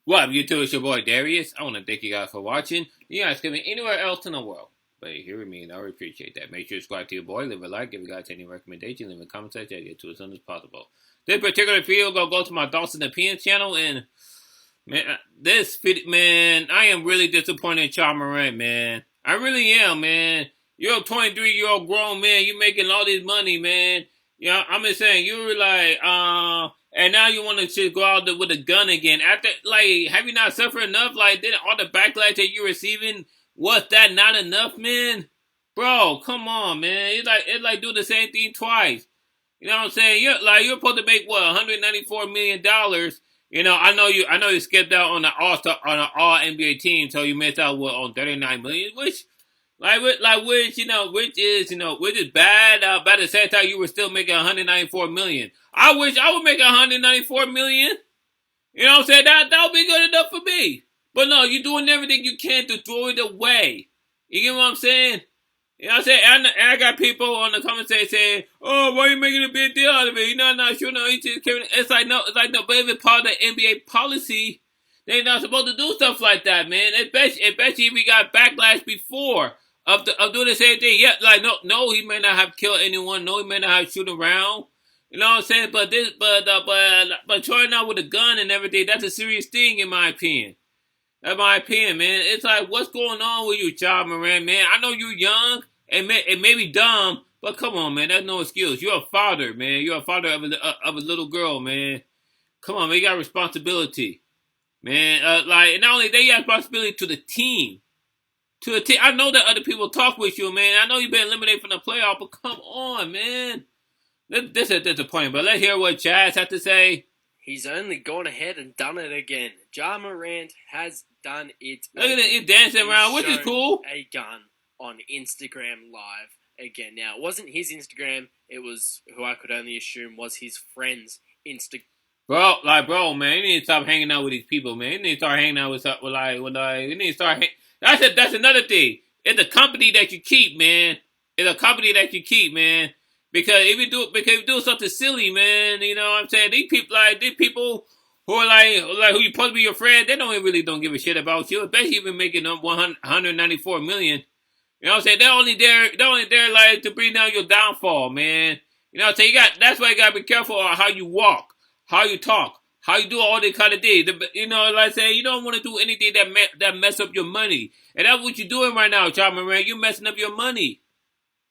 What up, YouTube? It's your boy Darius. I want to thank you guys for watching. You guys can be anywhere else in the world, but you hear me, and I really appreciate that. Make sure you subscribe to your boy, leave a like, give you guys any recommendations, leave a comment section, I get to it as soon as possible. This particular video, go to my Thoughts and Opinions channel, and man, I am really disappointed in Ja Morant, man. I really am, man. You're a 23-year-old grown man. You're making all this money, man. You know, I'm just saying, you were like, and now you want to just go out there with a gun again. After, like, have you not suffered enough? Like, did all the backlash that you're receiving, was that not enough, man? Bro, come on, man. It's like do the same thing twice. You know what I'm saying? You're supposed to make what, $194 million. You know, I know you skipped out on the all NBA team, so you missed out on $39 million, which which is bad. By the same time, you were still making $194 million. I wish I would make $194 million. You know what I'm saying? That would be good enough for me. But no, you're doing everything you can to throw it away. You get what I'm saying? You know what I'm saying? And I got people on the comments saying, "Oh, why are you making a big deal out of it? You're not sure. No, it's like no, but if it's part of the NBA policy, they're not supposed to do stuff like that, man. Especially if we got backlash before of doing the same thing. Yeah, like no, he may not have killed anyone. No, he may not have shoot around. You know what I'm saying? But trying out with a gun and everything, that's a serious thing in my opinion. That's my opinion, man. It's like, what's going on with you, Ja Morant, man? I know you're young and maybe dumb, but come on, man. That's no excuse. You're a father, man. You're a father of a little girl, man. Come on, man. You got responsibility, man. And not only that, you have responsibility to the team. To the team. I know that other people talk with you, man. I know you've been eliminated from the playoff, but come on, man. This is disappointing, but let's hear what Jazz had to say. He's only gone ahead and done it again. Ja Morant has done it. Look at it, he's dancing around, which is cool. A gun on Instagram Live again. Now, it wasn't his Instagram. It was who I could only assume was his friend's Instagram. Bro, man, you need to stop hanging out with these people, man. You need to start hanging out with you need to start. That's another thing. It's a company that you keep, man. It's a company that you keep, man. Because if you do something silly, man, you know what I'm saying? These people who are like who you supposed to be your friend, they don't give a shit about you, especially even making them $194 million. You know what I'm saying? They're only there like to bring down your downfall, man. You know what I'm saying? That's why you gotta be careful on how you walk, how you talk, how you do all these kind of things. You know, like I say, you don't want to do anything that mess up your money. And that's what you're doing right now, Ja Morant. You're messing up your money.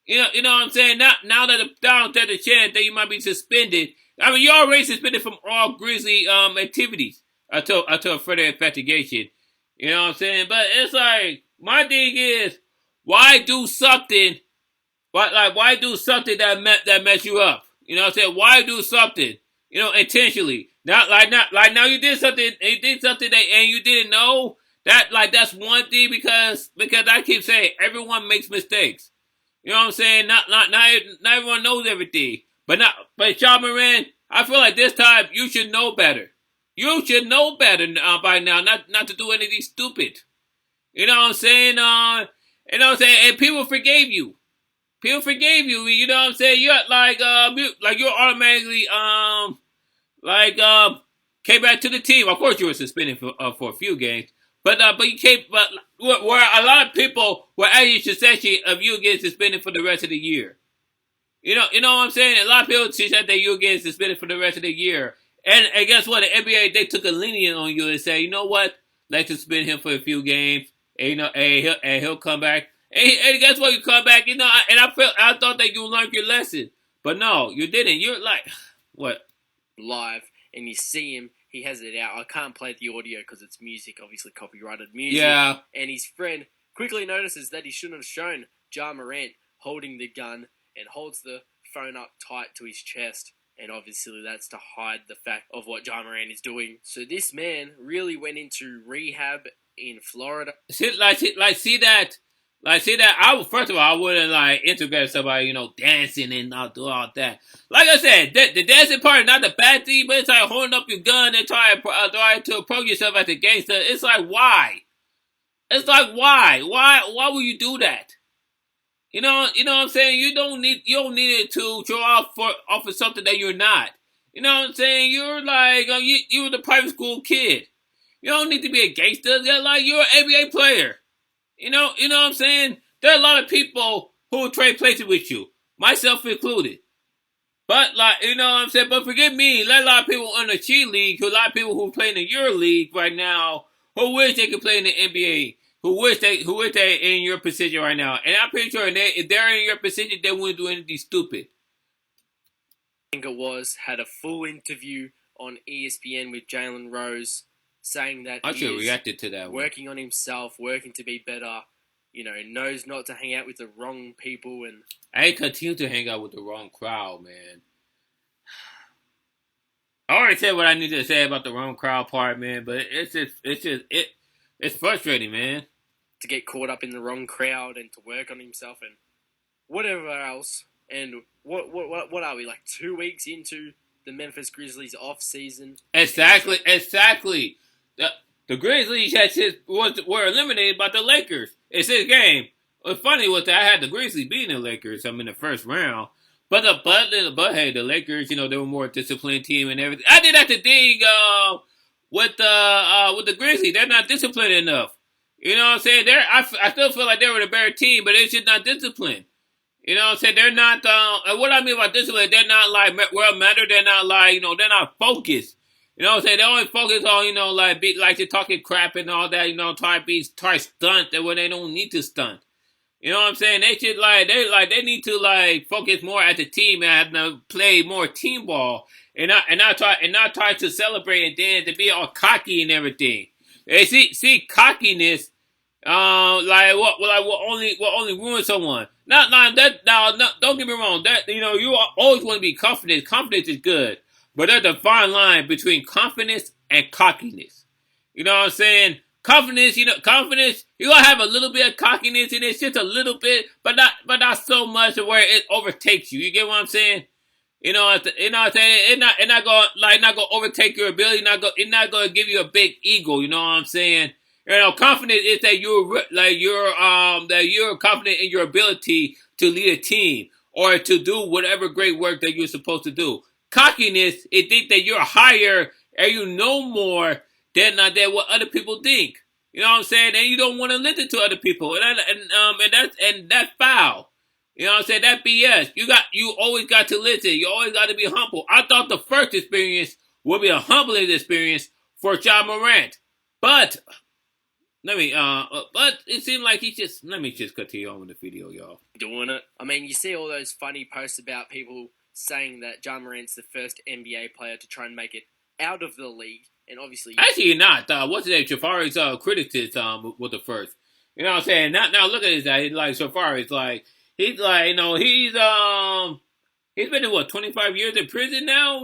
You know what I'm saying? Now that there's a chance that you might be suspended. I mean, you're already suspended from all Grizzly activities until further investigation. You know what I'm saying? But it's like, my thing is, why do something that mess you up? You know what I'm saying? Why do something? You know, intentionally. Not now you did something and you didn't know that. Like, that's one thing because I keep saying everyone makes mistakes. You know what I'm saying? Not everyone knows everything. But Ja Morant, I feel like this time you should know better. You should know better by now, not to do anything stupid. You know what I'm saying? You know what I'm saying? And people forgave you. People forgave you. You know what I'm saying? You're you're automatically came back to the team. Of course, you were suspended for a few games. But you can't. But where a lot of people were actually suspicious of you getting suspended for the rest of the year. You know what I'm saying? A lot of people said that you were getting suspended for the rest of the year. And guess what? The NBA, they took a lenient on you and said, you know what? Let's suspend him for a few games. And, he'll come back. And guess what? You come back. You know, and I thought that you learned your lesson, but no, you didn't. You're like, what? Live, and you see him. He has it out. I can't play the audio because it's music, obviously copyrighted music. Yeah. And his friend quickly notices that he shouldn't have shown Ja Morant holding the gun and holds the phone up tight to his chest. And obviously that's to hide the fact of what Ja Morant is doing. So this man really went into rehab in Florida. See that. First of all, I wouldn't integrate somebody, you know, dancing and not do all that. Like I said, the dancing part is not the bad thing, but it's like holding up your gun and trying to approach yourself as a gangster. It's like, why? It's like, why? Why would you do that? You know what I'm saying? You don't need it to show off of something that you're not. You know what I'm saying? You're like, you were the private school kid. You don't need to be a gangster. Like, you're an NBA player. You know what I'm saying? There are a lot of people who will trade places with you, myself included. But, like, you know what I'm saying? But forgive me, let a lot of people in the G League, a lot of people who play in the Euro League right now, who wish they could play in the NBA, who wish they in your position right now. And I'm pretty sure if they're in your position, they wouldn't do anything stupid. I think it was, had a full interview on ESPN with Jalen Rose, saying that I should have reacted to that. Working on himself, working to be better, knows not to hang out with the wrong people, and I continue to hang out with the wrong crowd, man. I already said what I needed to say about the wrong crowd part, man, but it's frustrating, man. To get caught up in the wrong crowd and to work on himself and whatever else. And what are we, like 2 weeks into the Memphis Grizzlies off season? Exactly. The Grizzlies were eliminated by the Lakers. It's his game. What's funny was that I had the Grizzlies beating the Lakers. in the first round. But hey, the Lakers, they were more disciplined team and everything. I did have to dig with the Grizzlies. They're not disciplined enough. You know what I'm saying? I still feel like they were the better team, but they're just not disciplined. You know what I'm saying? They're not, and what I mean by discipline, they're not like well-mannered. They're not like, they're not focused. You know what I'm saying? They only focus on, like just talking crap and all that, try stunt when they don't need to stunt. You know what I'm saying? They should they need to focus more as a team and have to play more team ball and not try to celebrate and dance and be all cocky and everything. They see cockiness, what only ruins someone. Not that. Now, don't get me wrong. That you always want to be confident. Confidence is good, but there's a fine line between confidence and cockiness. You know what I'm saying? Confidence, confidence. You gonna have a little bit of cockiness in it, just a little bit, but not so much where it overtakes you. You get what I'm saying? You know what I'm saying? It's not gonna overtake your ability. It's not gonna give you a big ego. You know what I'm saying? Confidence is that you're confident in your ability to lead a team or to do whatever great work that you're supposed to do. Cockiness is think that you're higher and you know more than what other people think. You know what I'm saying? And you don't want to listen to other people, and that's foul. You know what I'm saying? That BS. You always got to listen. You always got to be humble. I thought the first experience would be a humbling experience for Ja Morant, but it seemed like let me just continue on with the video, y'all. Doing it. I mean, you see all those funny posts about people saying that Ja Morant's the first NBA player to try and make it out of the league, and obviously actually not. What's his name? Jafari's criticism was the first. You know what I'm saying? Now look at this guy. He's like Jafari's like he's been in 25 years in prison now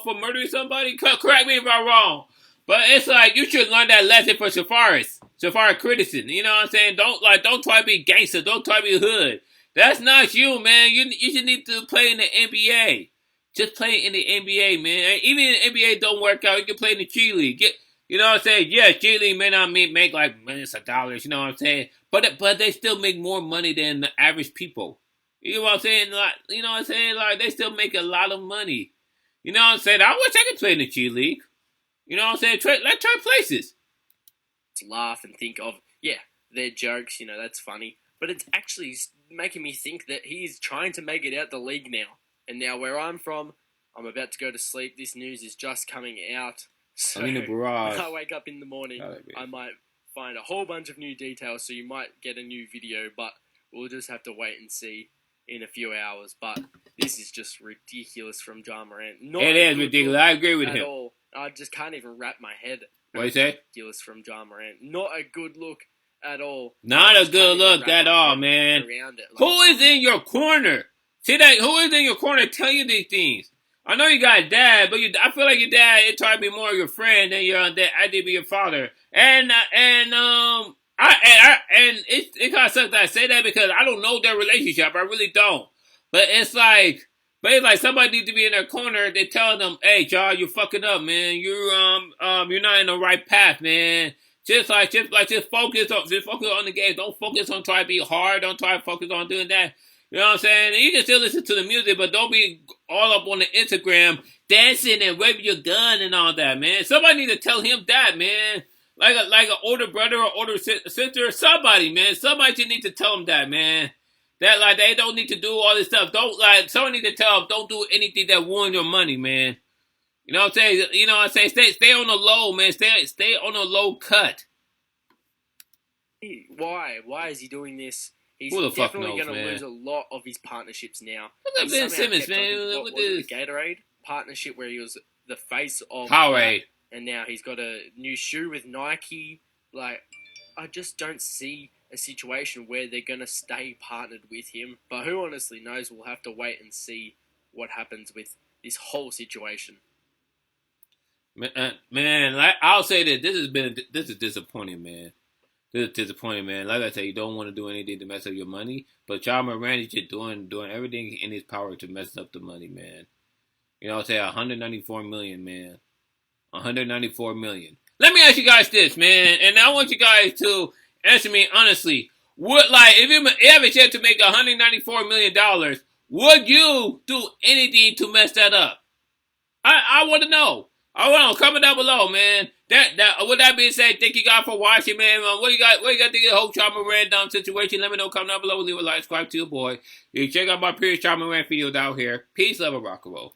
for murdering somebody. Correct me if I'm wrong. But it's like you should learn that lesson for Jafari criticism. You know what I'm saying? Don't try to be gangster. Don't try to be hood. That's not you, man. You should need to play in the NBA. Just play in the NBA, man. And even in the NBA don't work out. You can play in the G League. You know what I'm saying? Yeah, G League may not make like millions of dollars. You know what I'm saying? But they still make more money than the average people. You know what I'm saying? You know what I'm saying? They still make a lot of money. You know what I'm saying? I wish I could play in the G League. You know what I'm saying? Let's try places. Laugh and think of, they're jokes, that's funny. But it's actually making me think that he's trying to make it out the league now. And now where I'm from, I'm about to go to sleep. This news is just coming out. So I'm in the garage. When I wake up in the morning, I might find a whole bunch of new details. So you might get a new video, but we'll just have to wait and see in a few hours. But this is just ridiculous from Ja Morant. It is ridiculous. I agree with him. All. I just can't even wrap my head. What you say? Ridiculous from Ja Morant. Not a good look at all. Not a good look at all, man. Who is in your corner? See that? Who is in your corner telling you these things? I know you got a dad, but I feel like your dad is trying to be more your friend than your dad. I did be your father, and it kind of sucks that I say that because I don't know their relationship. I really don't. But it's like somebody needs to be in their corner. They tell them, "Hey, Ja, you're fucking up, man. You're not in the right path, man. Just focus on the game. Don't focus on trying to be hard. Don't try to focus on doing that." You know what I'm saying? You can still listen to the music, but don't be all up on the Instagram dancing and waving your gun and all that, man. Somebody need to tell him that, man. like an older brother or older sister or somebody, man. Somebody should need to tell them that, man. That like they don't need to do all this stuff. Don't like someone need to tell them don't do anything that ruin your money, man. You know what I'm saying? You know what I'm saying? Stay on the low, man. Stay on the low cut. Why? Why is he doing this? He's Who the fuck definitely knows, going to man? lose a lot of his partnerships now. Look at Ben Simmons, man. What was it, the Gatorade partnership where he was the face of Powerade. And now he's got a new shoe with Nike. Like, I just don't see a situation where they're going to stay partnered with him. But who honestly knows? We'll have to wait and see what happens with this whole situation. Man, like, I'll say that this is disappointing, man. This is disappointing, man. Like I said, you don't want to do anything to mess up your money, but Ja Morant is just doing everything in his power to mess up the money, man. You know what I'm saying? 194 million, man. 194 million. Let me ask you guys this, man, and I want you guys to answer me honestly. Would like if you have a chance to make $194 million, would you do anything to mess that up? I want to know. I want to comment down below, man. With that being said, thank you guys for watching, man. What you got to think of the whole Ja Morant situation? Let me know. Comment down below. Leave a like, subscribe to your boy. You can check out my previous Ja Morant videos out here. Peace, love, and rock and roll.